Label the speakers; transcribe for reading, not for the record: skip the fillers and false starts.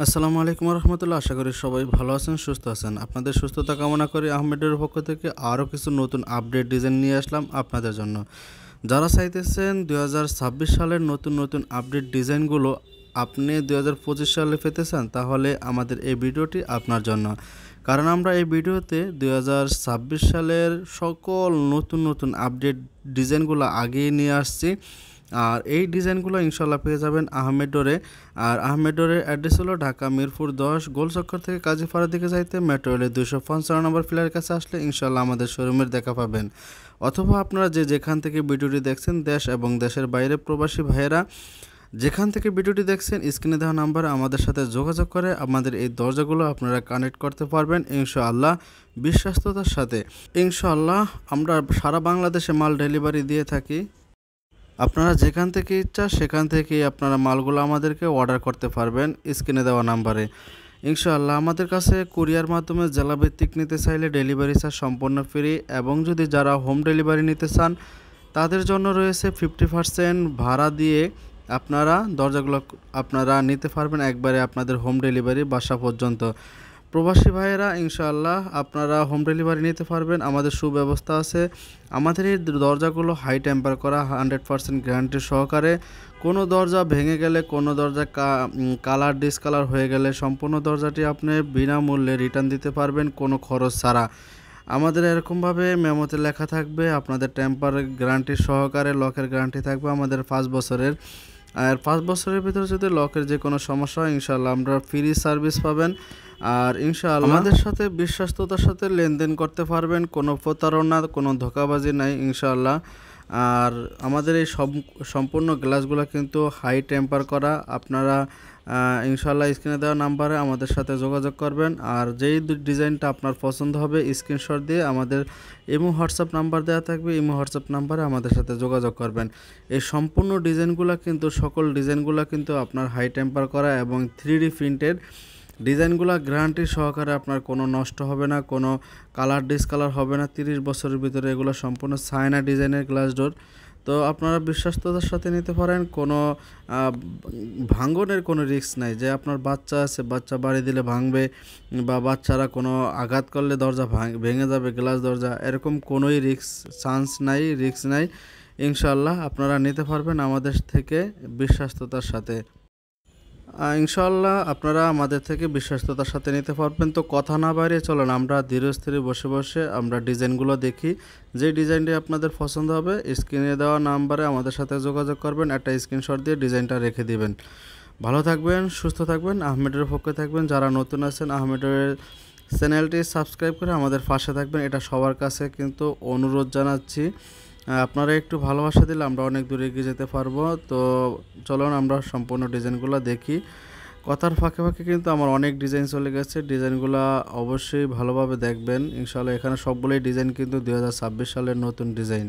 Speaker 1: আসসালামু আলাইকুম রহমতুল্লাহ। আশা করি সবাই ভালো আছেন, সুস্থ আছেন। আপনাদের সুস্থতা কামনা করি। আহমেদের পক্ষ থেকে আরও কিছু নতুন আপডেট ডিজাইন নিয়ে আসলাম আপনাদের জন্য। যারা চাইতেছেন 2026 সালের নতুন নতুন আপডেট ডিজাইনগুলো আপনি 2025 সালে পেতে চান, তাহলে আমাদের এই ভিডিওটি আপনার জন্য। কারণ আমরা এই ভিডিওতে 2026 সালের সকল নতুন নতুন আপডেট ডিজাইনগুলো আগেই নিয়ে আসছি। আর এই ডিজাইনগুলো ইনশাল্লাহ পেয়ে যাবেন আহমেডোরে। আর আহমেডোরের অ্যাড্রেস হলো ঢাকা মিরপুর 10 গোলচক্কর থেকে কাজীপাড়ার দিকে যাইতে মেট্রো রেলের 255 নম্বর ফ্ল্যাটের কাছে আসলে ইনশাল্লাহ আমাদের শোরুমের দেখা পাবেন। অথবা আপনারা যেখান থেকে ভিডিওটি দেখছেন, দেশ এবং দেশের বাইরে প্রবাসী ভাইয়েরা যেখান থেকে ভিডিওটি দেখছেন, স্ক্রিনে দেওয়া নাম্বারে আমাদের সাথে যোগাযোগ করে আমাদের এই দরজাগুলো আপনারা কানেক্ট করতে পারবেন ইনশাআল্লাহ বিশ্বস্ততার সাথে। ইনশাআল্লাহ আমরা সারা বাংলাদেশে মাল ডেলিভারি দিয়ে থাকি। আপনারা যেখান থেকে ইচ্ছা সেখান থেকেই আপনারা মালগুলো আমাদেরকে অর্ডার করতে পারবেন স্ক্রিনে দেওয়া নাম্বারে ইনশাআল্লাহ। আমাদের কাছে কুরিয়ার মাধ্যমে জেলাভিত্তিক নিতে চাইলে ডেলিভারি চার্জ সম্পূর্ণ ফ্রি, এবং যদি যারা হোম ডেলিভারি নিতে চান তাদের জন্য রয়েছে 50% ভাড়া দিয়ে আপনারা দরজাগুলো আপনারা নিতে পারবেন একবারে আপনাদের হোম ডেলিভারি বাসা পর্যন্ত। প্রবাসী ভাইয়েরা ইনশাআল্লাহ আপনারা হোম ডেলিভারি নিতে পারবেন, আমাদের সুব্যবস্থা আছে। আমাদের এই দরজাগুলো হাই টেম্পার করা, 100% গ্যারান্টি সহকারে। কোনো দরজা ভেঙে গেলে, কোনো দরজা কালার ডিসকালার হয়ে গেলে সম্পূর্ণ দরজাটি আপনি বিনামূল্যে রিটার্ন দিতে পারবেন কোনো খরচ ছাড়া। আমাদের এরকমভাবে মেমোতে লেখা থাকবে আপনাদের টেম্পার গ্যারান্টি সহকারে, লকের গ্যারান্টি থাকবে আমাদের 5 বছরের। আর 5 বছরের ভিতরে যদি লকের যে কোনো সমস্যা হয় ইনশাআল্লাহ আমরা ফ্রি সার্ভিস পাবেন। আর ইনশাআল্লাহ আমাদের সাথে বিশ্বস্ততার সাথে লেনদেন করতে পারবেন, কোনো প্রতারণা কোনো ধোঁকাবাজি নাই ইনশাআল্লাহ। আর আমাদের এই সম্পূর্ণ গ্লাসগুলো কিন্তু হাই টেম্পার করা। আপনারা ইনশাআল্লাহ স্ক্রিনে দেওয়া নাম্বারে আমাদের সাথে যোগাযোগ করবেন। আর যেই ডিজাইনটা আপনার পছন্দ হবে স্ক্রিনশট দিয়ে আমাদের ইমো হোয়াটসঅ্যাপ নাম্বার দেওয়া থাকবে, ইমো হোয়াটসঅ্যাপ নাম্বারে আমাদের সাথে যোগাযোগ করবেন। এই সম্পূর্ণ ডিজাইনগুলো কিন্তু সকল ডিজাইনগুলো কিন্তু আপনার হাই টেম্পার করা এবং 3D প্রিন্টেড ডিজাইনগুলো গ্যারান্টি সহকারে। আপনার কোনো নষ্ট হবে না, কোনো কালার ডিসকালার হবে না 30 বছরের ভিতরে। এগুলো সম্পূর্ণ চায়না ডিজাইনের গ্লাস ডোর। তো আপনারা বিশ্বস্ততার সাথে নিতে পারেন, কোনো ভাঙনের কোনো রিস্ক নাই। যে আপনার বাচ্চা আছে, বাচ্চা বাড়ি দিলে ভাঙবে বা বাচ্চারা কোনো আঘাত করলে দরজা ভেঙে যাবে, গ্লাস দরজা, এরকম কোনোই রিস্ক নাই ইনশাআল্লাহ আপনারা নিতে পারবেন আমাদের থেকে বিশ্বস্ততার সাথে। ইনশাআল্লাহ আপনারা আমাদের থেকে বিশ্বস্ততার সাথে নিতে পারবেন। তো কথা না বাড়িয়ে চলেন আমরা ধীরে বসে বসে আমরা ডিজাইনগুলো দেখি। যে ডিজাইনটি আপনাদের পছন্দ হবে স্ক্রিনে দেওয়া নাম্বারে আমাদের সাথে যোগাযোগ করবেন, একটা স্ক্রিনশট দিয়ে ডিজাইনটা রেখে দিবেন। ভালো থাকবেন, সুস্থ থাকবেন, আহমেদের পক্ষে থাকবেন। যারা নতুন আছেন আহমেদের চ্যানেলটি সাবস্ক্রাইব করে আমাদের পাশে থাকবেন, এটা সবার কাছে কিন্তু অনুরোধ জানাচ্ছি। আপনারা একটু ভালোবাসা দিলে আমরা অনেক দূরে এগিয়ে যেতে পারবো। তো চলুন আমরা সম্পূর্ণ ডিজাইনগুলো দেখি। কথার ফাঁকে কিন্তু আমার অনেক ডিজাইন চলে গেছে, ডিজাইনগুলো অবশ্যই ভালোভাবে দেখবেন ইনশাআল্লাহ। এখানে সবগুলোই ডিজাইন কিন্তু 2026 সালের নতুন ডিজাইন।